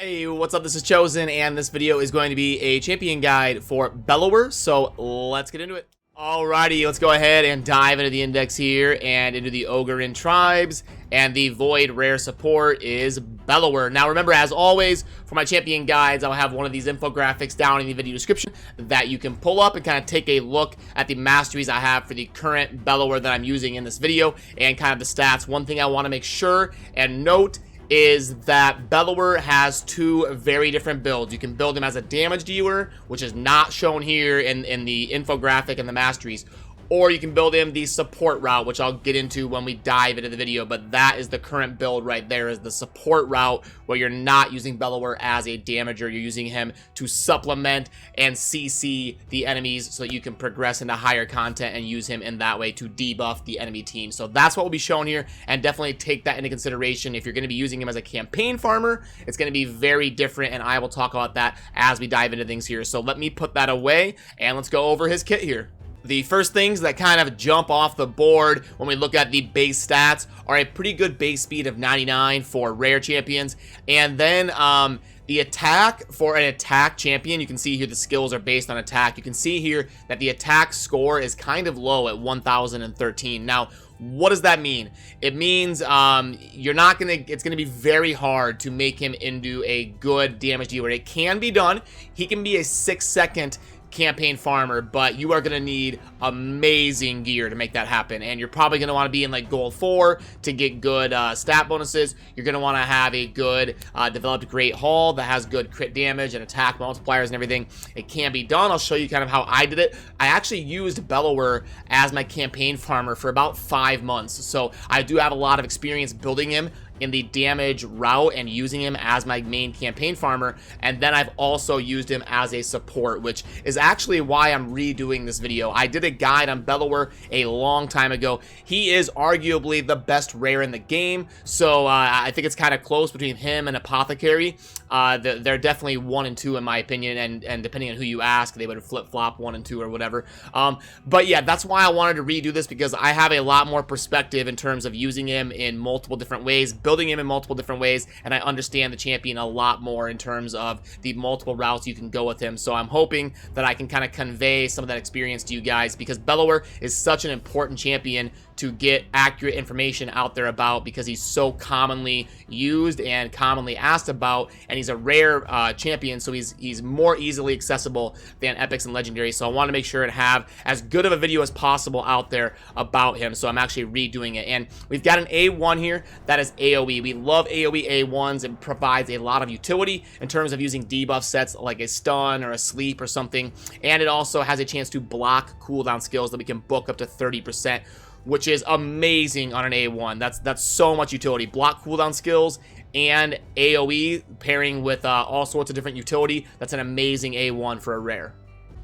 Hey, what's up? This is Chosen, and this video is going to be a champion guide for Bellower, so let's get into it. Alrighty, let's go ahead and dive into the index here and into the Ogryn tribes, and the Void rare support is Bellower. Now remember, as always, for my champion guides, I'll have one of these infographics down in the video description that you can pull up and kind of take a look at the masteries I have for the current Bellower that I'm using in this video, and kind of the stats. One thing I want to make sure and note is that Bellower has two very different builds. You can build him as a damage dealer, which is not shown here in the infographic and the masteries, or you can build him the support route, which I'll get into when we dive into the video. But that is the current build right there, is the support route, where you're not using Bellower as a damager. You're using him to supplement and CC the enemies so that you can progress into higher content and use him in that way to debuff the enemy team. So that's what will be shown here, and definitely take that into consideration. If you're going to be using him as a campaign farmer, it's going to be very different, and I will talk about that as we dive into things here. So let me put that away, and let's go over his kit here. The first things that kind of jump off the board when we look at the base stats are a pretty good base speed of 99 for rare champions, and then the attack for an attack champion. You can see here the skills are based on attack. You can see here that the attack score is kind of low at 1013. Now, what does that mean? It means it's gonna be very hard to make him into a good damage dealer. It can be done. He can be a 6-second campaign farmer, but you are going to need amazing gear to make that happen, and you're probably going to want to be in like gold 4 to get good stat bonuses. You're going to want to have a good developed great haul that has good crit damage and attack multipliers and everything. It can be done. I'll show you kind of how I did it. I actually used Bellower as my campaign farmer for about 5 months, so I do have a lot of experience building him in the damage route and using him as my main campaign farmer. And then I've also used him as a support, which is actually why I'm redoing this video. I did a guide on Bellower a long time ago. He is arguably the best rare in the game, so I think it's kind of close between him and Apothecary. They're definitely 1 and 2 in my opinion, and depending on who you ask, they would flip-flop 1 and 2 or whatever. But yeah, that's why I wanted to redo this, because I have a lot more perspective in terms of using him in multiple different ways, building him in multiple different ways, and I understand the champion a lot more in terms of the multiple routes you can go with him. So I'm hoping that I can kind of convey some of that experience to you guys, because Bellower is such an important champion to get accurate information out there about, because he's so commonly used and commonly asked about, and he's a rare champion, so he's more easily accessible than epics and legendaries. So I want to make sure to have as good of a video as possible out there about him, so I'm actually redoing it. And we've got an A1 here that is AoE. We love AoE A1s. It provides a lot of utility in terms of using debuff sets like a stun or a sleep or something, and it also has a chance to block cooldown skills that we can book up to 30%, which is amazing on an A1. That's so much utility. Block cooldown skills and AoE pairing with all sorts of different utility. That's an amazing A1 for a rare.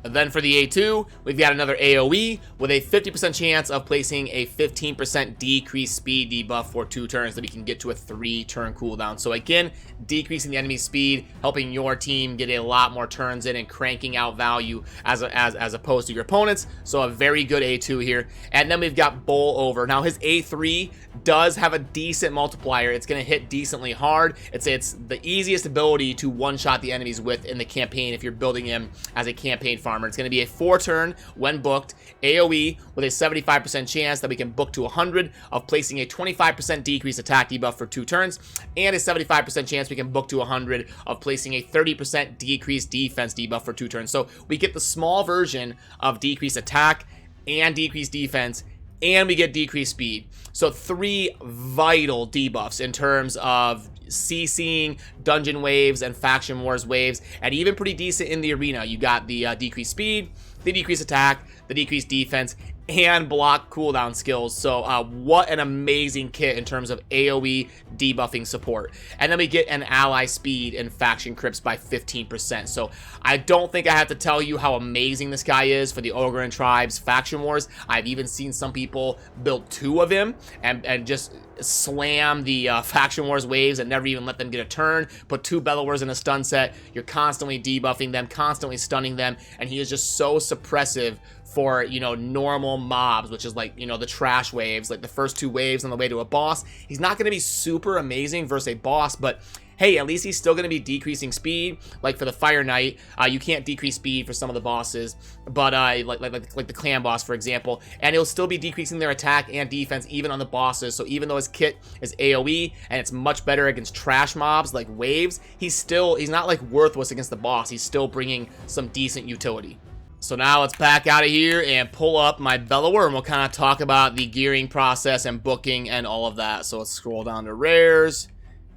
And then for the A2, we've got another AoE with a 50% chance of placing a 15% decreased speed debuff for 2 turns that we can get to a 3-turn cooldown. So again, decreasing the enemy's speed, helping your team get a lot more turns in and cranking out value as opposed to your opponents. So a very good A2 here. And then we've got Bowl Over. Now his A3 does have a decent multiplier. It's going to hit decently hard. It's the easiest ability to one-shot the enemies with in the campaign if you're building him as a campaign farmer. It's going to be a 4-turn when booked AoE with a 75% chance that we can book to 100 of placing a 25% decreased attack debuff for 2 turns, and a 75% chance we can book to 100 of placing a 30% decreased defense debuff for 2 turns. So we get the small version of decreased attack and decreased defense, and we get decreased speed. So 3 vital debuffs in terms of CCing dungeon waves and faction wars waves, and even pretty decent in the arena. You got the decreased speed, the decreased attack, the decreased defense, and block cooldown skills. So what an amazing kit in terms of AoE debuffing support. And then we get an ally speed and faction crypts by 15%. So I don't think I have to tell you how amazing this guy is for the Ogryn tribes faction wars. I've even seen some people build 2 of him and just slam the faction wars waves and never even let them get a turn. Put 2 Bellowers in a stun set. You're constantly debuffing them, constantly stunning them, and he is just so suppressive for, you know, normal mobs, which is like, you know, the trash waves, like the first 2 waves on the way to a boss. He's not going to be super amazing versus a boss, but hey, at least he's still going to be decreasing speed. Like for the Fire Knight, you can't decrease speed for some of the bosses, but like the clan boss, for example, and he'll still be decreasing their attack and defense even on the bosses. So even though his kit is AoE and it's much better against trash mobs like waves, he's not like worthless against the boss. He's still bringing some decent utility. So now let's back out of here and pull up my Bellower, and we'll kind of talk about the gearing process and booking and all of that. So let's scroll down to rares,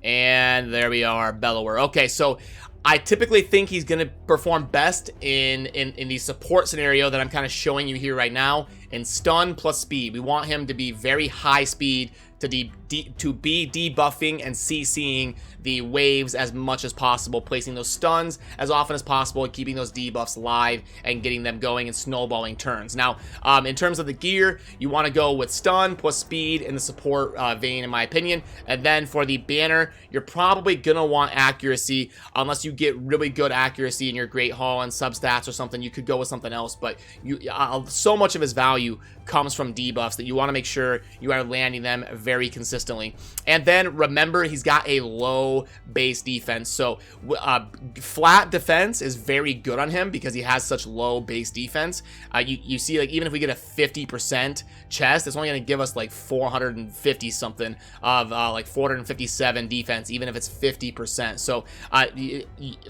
and there we are, Bellower. Okay, so I typically think he's going to perform best in the support scenario that I'm kind of showing you here right now, in stun plus speed. We want him to be very high speed to be debuffing and CCing the waves as much as possible, placing those stuns as often as possible, and keeping those debuffs live and getting them going and snowballing turns. Now, in terms of the gear, you want to go with stun plus speed in the support vein, in my opinion. And then for the banner, you're probably going to want accuracy, unless you get really good accuracy in your Great Hall and substats or something. You could go with something else, but so much of his value comes from debuffs that you want to make sure you are landing them very consistently. And then remember, he's got a low base defense, so flat defense is very good on him because he has such low base defense. You see, like, even if we get a 50% chest, it's only going to give us like 450 something of like 457 defense, even if it's 50%. So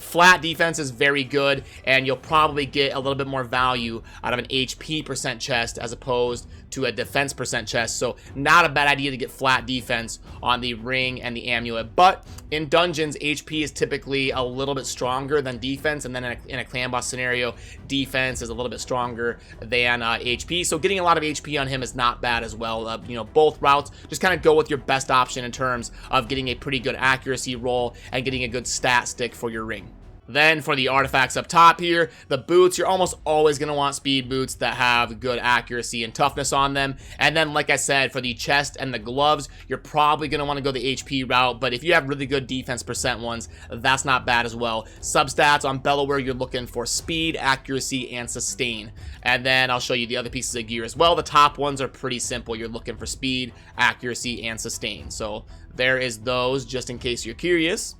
flat defense is very good, and you'll probably get a little bit more value out of an HP percent chest as opposed to a defense percent chest. So not a bad idea to get flat defense on the ring and the amulet. But in dungeons, HP is typically a little bit stronger than defense, and then in a clan boss scenario, defense is a little bit stronger than HP. So getting a lot of HP on him is not bad as well. You know, both routes, just kind of go with your best option in terms of getting a pretty good accuracy roll and getting a good stat stick for your ring. Then for the artifacts up top here, the boots, you're almost always going to want speed boots that have good accuracy and toughness on them. And then, like I said, for the chest and the gloves, you're probably going to want to go the HP route, but if you have really good defense percent ones, that's not bad as well. Substats on Bellower, you're looking for speed, accuracy, and sustain. And then I'll show you the other pieces of gear as well. The top ones are pretty simple. You're looking for speed, accuracy, and sustain. So there is those, just in case you're curious.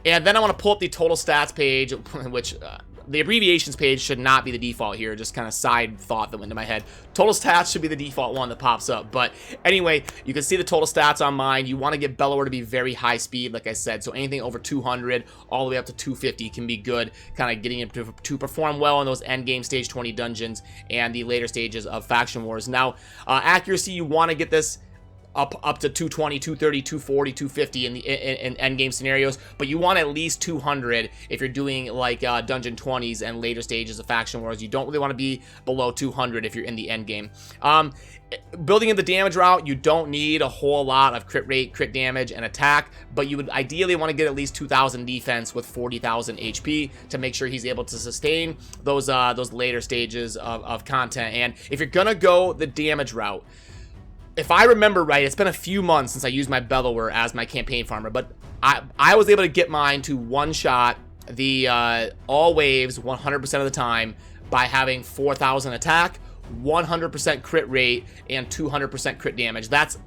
And then I want to pull up the total stats page, which the abbreviations page should not be the default here. Just kind of side thought that went into my head. Total stats should be the default one that pops up. But anyway, you can see the total stats on mine. You want to get Bellower to be very high speed, like I said. So anything over 200 all the way up to 250 can be good. Kind of getting him to perform well in those end game stage 20 dungeons and the later stages of Faction Wars. Now, accuracy, you want to get this up to 220, 230, 240, 250 in end game scenarios, but you want at least 200 if you're doing like dungeon 20s and later stages of Faction Wars. You don't really want to be below 200 if you're in the end game. Building in the damage route, you don't need a whole lot of crit rate, crit damage, and attack, but you would ideally want to get at least 2,000 defense with 40,000 HP to make sure he's able to sustain those later stages of content. And if you're gonna go the damage route, if I remember right, it's been a few months since I used my Bellower as my campaign farmer, but I was able to get mine to one-shot the all waves 100% of the time by having 4,000 attack, 100% crit rate, and 200% crit damage. That's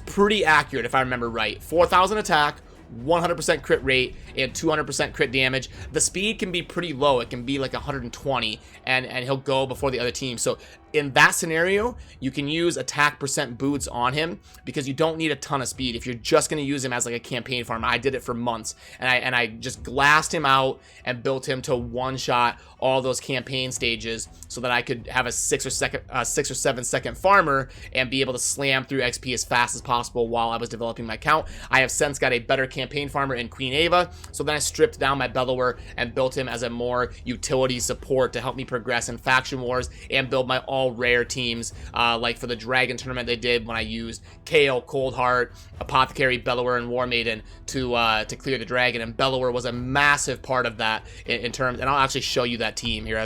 pretty accurate if I remember right. 4,000 attack, 100% crit rate, and 200% crit damage. The speed can be pretty low. It can be like 120, and he'll go before the other team. So in that scenario, you can use attack percent boots on him because you don't need a ton of speed. If you're just going to use him as like a campaign farm, I did it for months, and I just glassed him out and built him to one-shot all those campaign stages so that I could have a 6 or 7 second farmer and be able to slam through XP as fast as possible while I was developing my account. I have since got a better campaign farmer in Queen Ava, so then I stripped down my Bellower and built him as a more utility support to help me progress in Faction Wars and build my all rare teams, like for the Dragon tournament they did when I used Kale, Coldheart, Apothecary, Bellower, and War Maiden to clear the dragon, and Bellower was a massive part of that in terms, and I'll actually show you that team here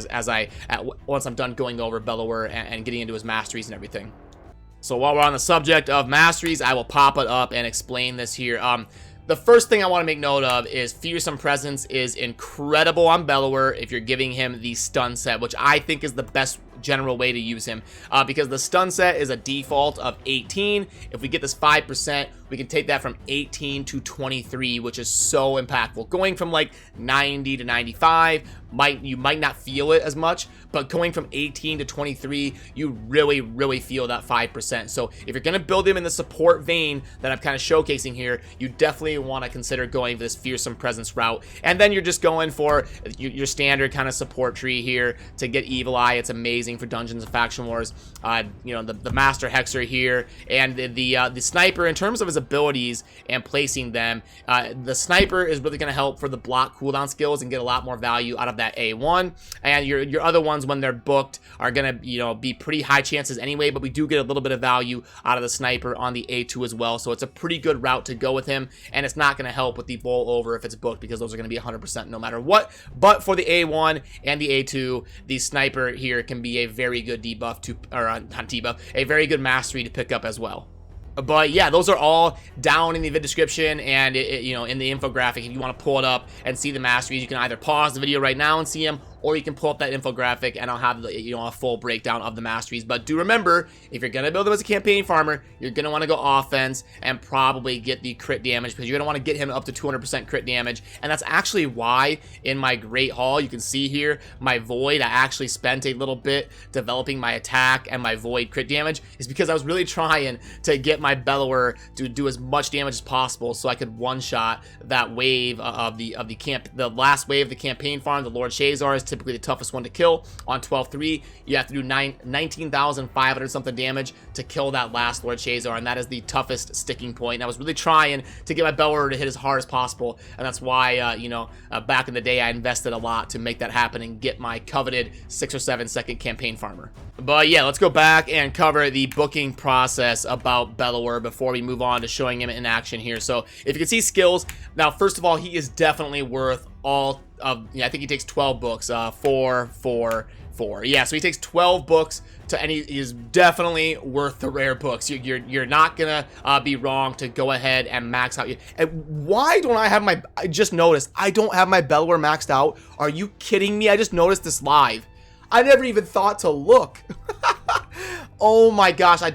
once I'm done going over Bellower and getting into his masteries and everything. So while we're on the subject of masteries, I will pop it up and explain this here. The first thing I want to make note of is Fearsome Presence is incredible on Bellower if you're giving him the stun set, which I think is the best general way to use him, because the stun set is a default of 18. If we get this 5%, we can take that from 18 to 23, which is so impactful. Going from like 90 to 95, you might not feel it as much, but going from 18 to 23, you really feel that 5%. So if you're going to build him in the support vein that I'm kind of showcasing here, you definitely want to consider going for this fearsome presence route. And then you're just going for your standard kind of support tree here to get Evil Eye. It's amazing for Dungeons and Faction Wars. You know, the Master Hexer here, and the Sniper, in terms of his abilities and placing them, the Sniper is really going to help for the block cooldown skills and get a lot more value out of that A1. And your other ones, when they're booked, are going to, you know, be pretty high chances anyway, but we do get a little bit of value out of the Sniper on the A2 as well. So it's a pretty good route to go with him, and it's not going to help with the bowl over if it's booked, because those are going to be 100% no matter what. But for the A1 and the A2, the Sniper here can be a very good debuff to, or not debuff, a very good mastery to pick up as well. But yeah, those are all down in the video description and you know, in the infographic. If you want to pull it up and see the masteries, you can either pause the video right now and see them, or you can pull up that infographic and I'll have, you know, a full breakdown of the masteries. But do remember, if you're gonna build him as a campaign farmer, you're gonna want to go offense and probably get the crit damage, because you're gonna want to get him up to 200% crit damage. And that's actually why in my Great Hall, you can see here my Void, I actually spent a little bit developing my attack and my Void crit damage, is because I was really trying to get my Bellower to do as much damage as possible, so I could one-shot that wave of the last wave of the campaign farm. The Lord Shazar is typically the toughest one to kill. On 12-3, you have to do 19,500 something damage to kill that last Lord Shazar, and that is the toughest sticking point. And I was really trying to get my Bellower to hit as hard as possible, and that's why you know, back in the day I invested a lot to make that happen and get my coveted 6 or 7 second campaign farmer. But yeah, let's go back and cover the booking process about Bellower before we move on to showing him in action here. So if you can see skills, now first of all, he is definitely worth all of, yeah, I think he takes 12 books, 4, 4, 4. Yeah, so he takes 12 books and he is definitely worth the rare books. You're not gonna be wrong to go ahead and max out. And why don't I have my, I just noticed I don't have my Bellower maxed out. Are you kidding me? I just noticed this live. I never even thought to look. Oh my gosh, I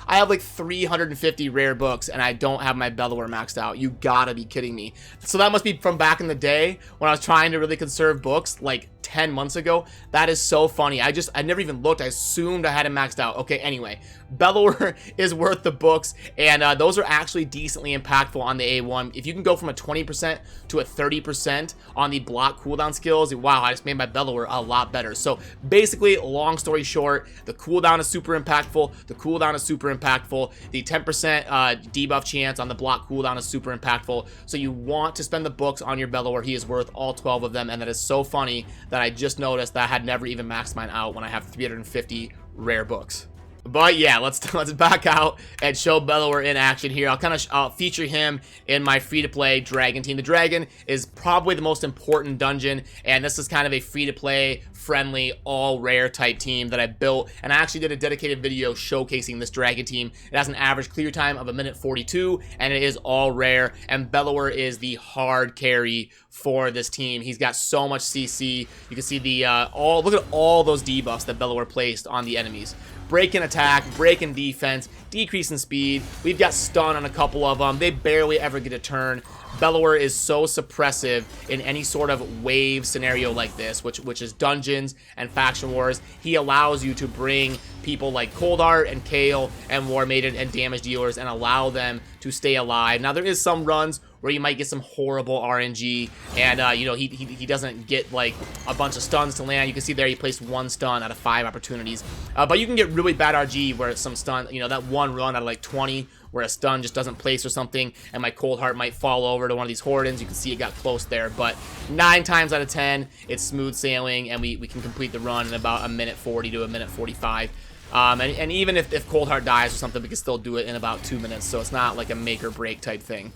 have like 350 rare books and I don't have my Bellower maxed out. You gotta be kidding me. So that must be from back in the day when I was trying to really conserve books, like 10 months ago. That is so funny. I never even looked. I assumed I had it maxed out. Okay, anyway, Bellower is worth the books, and those are actually decently impactful on the A1. If you can go from a 20% to a 30% on the block cooldown skills, wow, I just made my Bellower a lot better. So basically, long story short, the cooldown is super impactful. The cooldown is super impactful. The 10% debuff chance on the block cooldown is super impactful. So you want to spend the books on your Bellower. He is worth all 12 of them, and that is so funny that I just noticed that I had never even maxed mine out when I have 350 rare books. But yeah, let's back out and show Bellower in action here. I'll kind of feature him in my free-to-play Dragon team. The Dragon is probably the most important dungeon, and this is kind of a free-to-play, friendly, all-rare type team that I built. And I actually did a dedicated video showcasing this Dragon team. It has an average clear time of 1:42, and it is all rare. And Bellower is the hard carry for this team. He's got so much CC. You can see the look at all those debuffs that Bellower placed on the enemies. Break in attack, break in defense, decrease in speed. We've got stun on a couple of them. They barely ever get a turn. Bellower is so suppressive in any sort of wave scenario like this, which is dungeons and faction wars. He allows you to bring people like Coldheart and Kayle and War Maiden and damage dealers and allow them to stay alive. Now there is some runs where you might get some horrible RNG, and you know, he doesn't get like a bunch of stuns to land. You can see there he placed 1 stun out of 5 opportunities, but you can get really bad RG where some stun, you know, that one run out of like 20 where a stun just doesn't place or something, and my Coldheart might fall over to one of these Hordens. You can see it got close there, but 9 times out of 10 it's smooth sailing, and we can complete the run in about 1:40 to 1:45. And even if Coldheart dies or something, we can still do it in about 2 minutes, so it's not like a make or break type thing.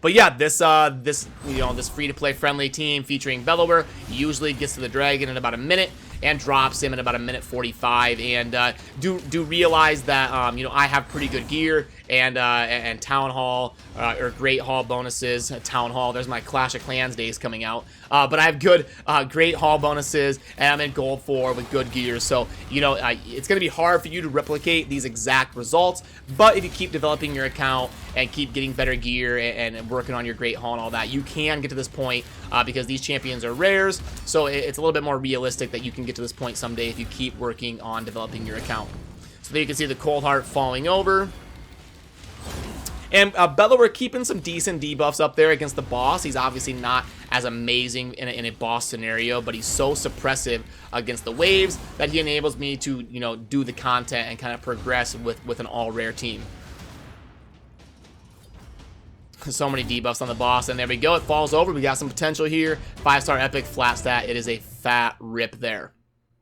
But yeah, this free-to-play friendly team featuring Bellower usually gets to the Dragon in about 1 minute, and drops him in about 1:45. And do realize that, you know, I have pretty good gear and Town Hall, or Great Hall bonuses. Town Hall, there's my Clash of Clans days coming out. But I have good Great Hall bonuses, and I'm in Gold 4 with good gear. So, you know, it's going to be hard for you to replicate these exact results. But if you keep developing your account and keep getting better gear and working on your Great Hall and all that, you can get to this point because these champions are rares. So it's a little bit more realistic that you can get to this point someday if you keep working on developing your account. So there you can see the Cold Heart falling over. And Bellower keeping some decent debuffs up there against the boss. He's obviously not as amazing in a boss scenario, but he's so suppressive against the waves that he enables me to, you know, do the content and kind of progress with an all-rare team. So many debuffs on the boss, and there we go. It falls over. We got some potential here. 5-star epic, flat stat. It is a fat rip there.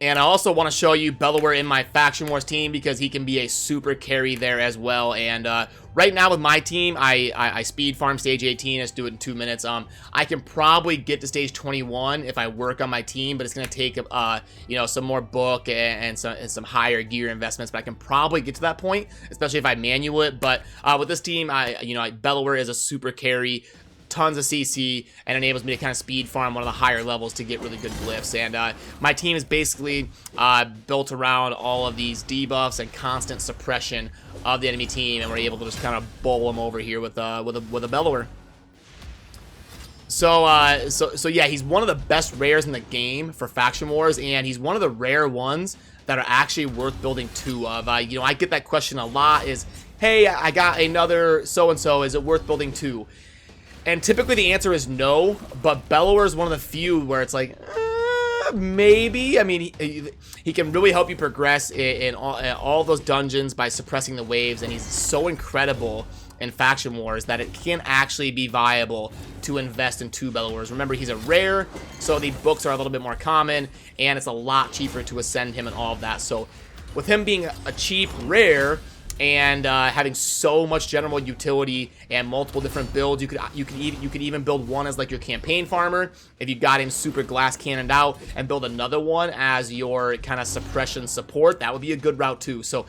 And I also want to show you Bellower in my Faction Wars team because he can be a super carry there as well. And right now with my team, I speed farm stage 18. Let's do it in 2 minutes. I can probably get to stage 21 if I work on my team, but it's going to take you know, some more book and some higher gear investments. But I can probably get to that point, especially if I manual it. But with this team, you know, Bellower is a super carry. Tons of CC, and enables me to kind of speed farm one of the higher levels to get really good glyphs. And my team is basically built around all of these debuffs and constant suppression of the enemy team, and we're able to just kind of bowl them over here with a Bellower. So yeah, he's one of the best rares in the game for Faction Wars, and he's one of the rare ones that are actually worth building 2 of. You know, I get that question a lot: is, hey, I got another so-and-so, is it worth building 2? And typically the answer is no, but Bellower is one of the few where it's like, maybe. I mean, he can really help you progress in all those dungeons by suppressing the waves, and he's so incredible in Faction Wars that it can actually be viable to invest in 2 Bellowers. Remember, he's a rare, so the books are a little bit more common, and it's a lot cheaper to ascend him and all of that. So with him being a cheap rare, and having so much general utility and multiple different builds, you could even build one as like your campaign farmer if you got him super glass cannoned out, and build another one as your kind of suppression support. That would be a good route too. So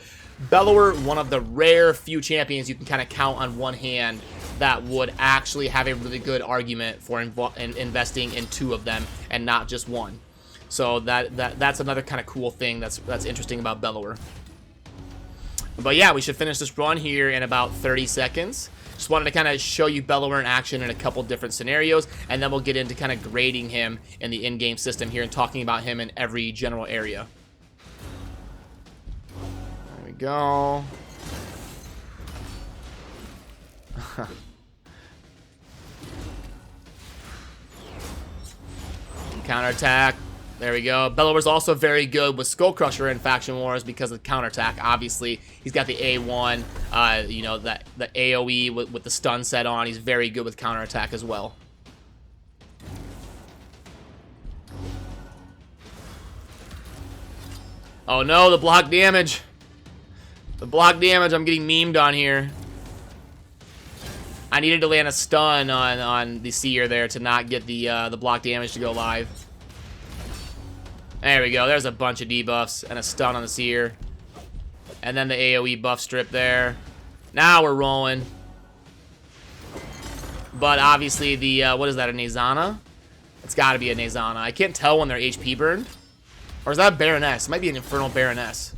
Bellower, one of the rare few champions you can kind of count on one hand that would actually have a really good argument for investing in 2 of them and not just one. So that's another kind of cool thing that's interesting about Bellower. But yeah, we should finish this run here in about 30 seconds. Just wanted to kind of show you Bellower in action in a couple different scenarios, and then we'll get into kind of grading him in the in-game system here and talking about him in every general area. There we go. Counterattack. There we go. Bellower's also very good with Skull Crusher in Faction Wars because of the counterattack. Obviously, he's got the A1, you know, the AoE with the stun set on. He's very good with counterattack as well. Oh no, the block damage. The block damage, I'm getting memed on here. I needed to land a stun on the Seer there to not get the block damage to go live. There we go. There's a bunch of debuffs and a stun on the Seer. And then the AoE buff strip there. Now we're rolling. But obviously the, what is that, a Nezana? It's got to be a Nezana. I can't tell when they're HP burned. Or is that a Baroness? It might be an Infernal Baroness.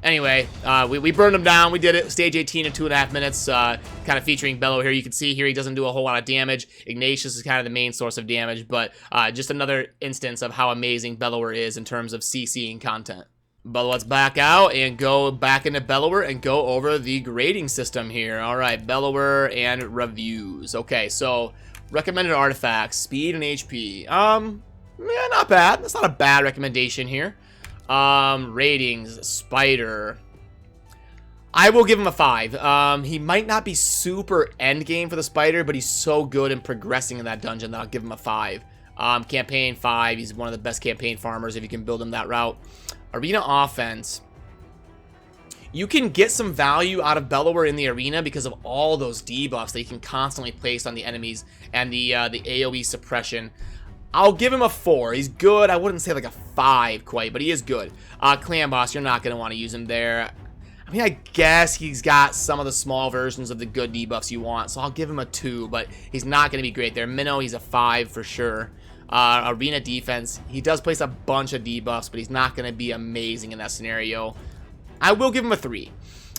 Anyway, we burned him down. We did it. Stage 18 in 2.5 minutes. Kind of featuring Bellow here. You can see here he doesn't do a whole lot of damage. Ignatius is kind of the main source of damage. But just another instance of how amazing Bellower is in terms of CCing content. But let's back out and go back into Bellower and go over the grading system here. All right, Bellower and reviews. Okay, so recommended artifacts, speed and HP. Yeah, not bad. That's not a bad recommendation here. Ratings, Spider. I will give him a 5. He might not be super endgame for the Spider, but he's so good in progressing in that dungeon that I'll give him a 5. Campaign 5. He's one of the best campaign farmers if you can build him that route. Arena offense. You can get some value out of Bellower in the arena because of all those debuffs that you can constantly place on the enemies and the AoE suppression. I'll give him a 4. He's good. I wouldn't say like a 5 quite, but he is good. Clan Boss, you're not going to want to use him there. I mean, I guess he's got some of the small versions of the good debuffs you want, so I'll give him a 2, but he's not going to be great there. Minnow, he's a 5 for sure. Arena Defense, he does place a bunch of debuffs, but he's not going to be amazing in that scenario. I will give him a 3.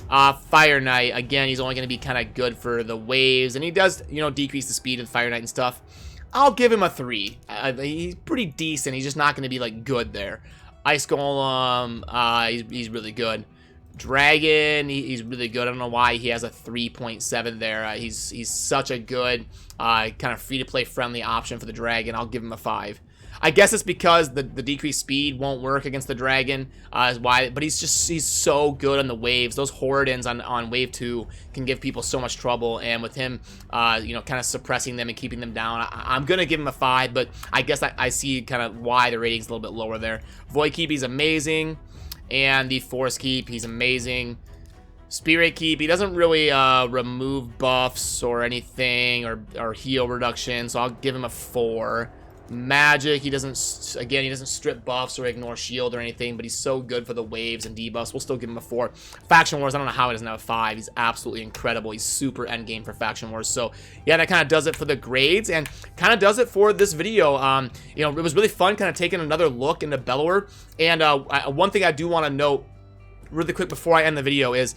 Fire Knight, again, he's only going to be kind of good for the waves, and he does, you know, decrease the speed of Fire Knight and stuff. I'll give him a 3. He's pretty decent. He's just not going to be, like, good there. Ice Golem, he's really good. Dragon, he's really good. I don't know why he has a 3.7 there. He's such a good kind of free-to-play friendly option for the Dragon. I'll give him a 5. I guess it's because the decreased speed won't work against the Dragon, is why. But he's so good on the waves. Those Horadins on wave 2 can give people so much trouble, and with him, you know, kind of suppressing them and keeping them down, I'm gonna give him a 5. But I guess I see kind of why the rating's a little bit lower there. Void Keep, he's amazing, and the Force Keep, he's amazing. Spirit Keep, he doesn't really remove buffs or anything or heal reduction, so I'll give him a 4. Magic, he doesn't strip buffs or ignore shield or anything, but he's so good for the waves and debuffs. We'll still give him a 4. Faction Wars, I don't know how he doesn't have a 5. He's absolutely incredible. He's super endgame for Faction Wars. So yeah, that kind of does it for the grades and kind of does it for this video. You know, it was really fun kind of taking another look into Bellower. And one thing I do want to note really quick before I end the video is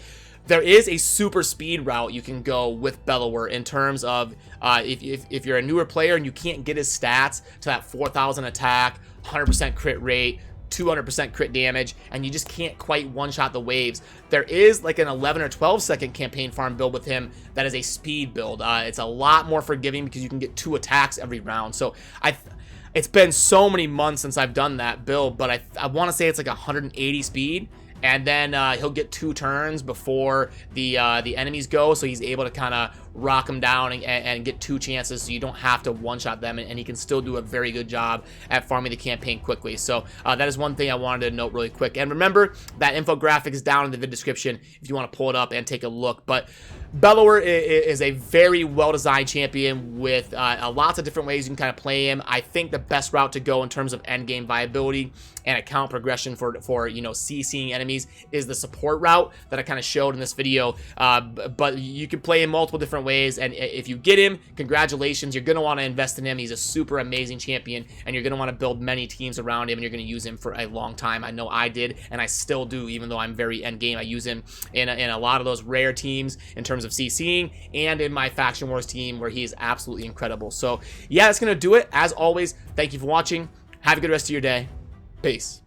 there is a super speed route you can go with Bellower in terms of if you're a newer player and you can't get his stats to that 4,000 attack, 100% crit rate, 200% crit damage, and you just can't quite one-shot the waves. There is like an 11 or 12 second campaign farm build with him that is a speed build. It's a lot more forgiving because you can get 2 attacks every round. So it's been so many months since I've done that build, but I want to say it's like 180 speed. And then he'll get 2 turns before the enemies go, so he's able to kind of rock them down and get 2 chances, so you don't have to one-shot them, and he can still do a very good job at farming the campaign quickly. So that is one thing I wanted to note really quick. And remember, that infographic is down in the vid description if you want to pull it up and take a look. But Bellower is a very well-designed champion with lots of different ways you can kind of play him. I think the best route to go in terms of endgame viability and account progression for you know, CCing enemies is the support route that I kind of showed in this video. But you can play him multiple different ways, and if you get him, congratulations. You're going to want to invest in him. He's a super amazing champion, and you're going to want to build many teams around him, and you're going to use him for a long time. I know I did, and I still do, even though I'm very endgame. I use him in a lot of those rare teams in terms of CCing and in my Faction Wars team where he is absolutely incredible. So yeah, that's going to do it. As always, thank you for watching. Have a good rest of your day. Peace.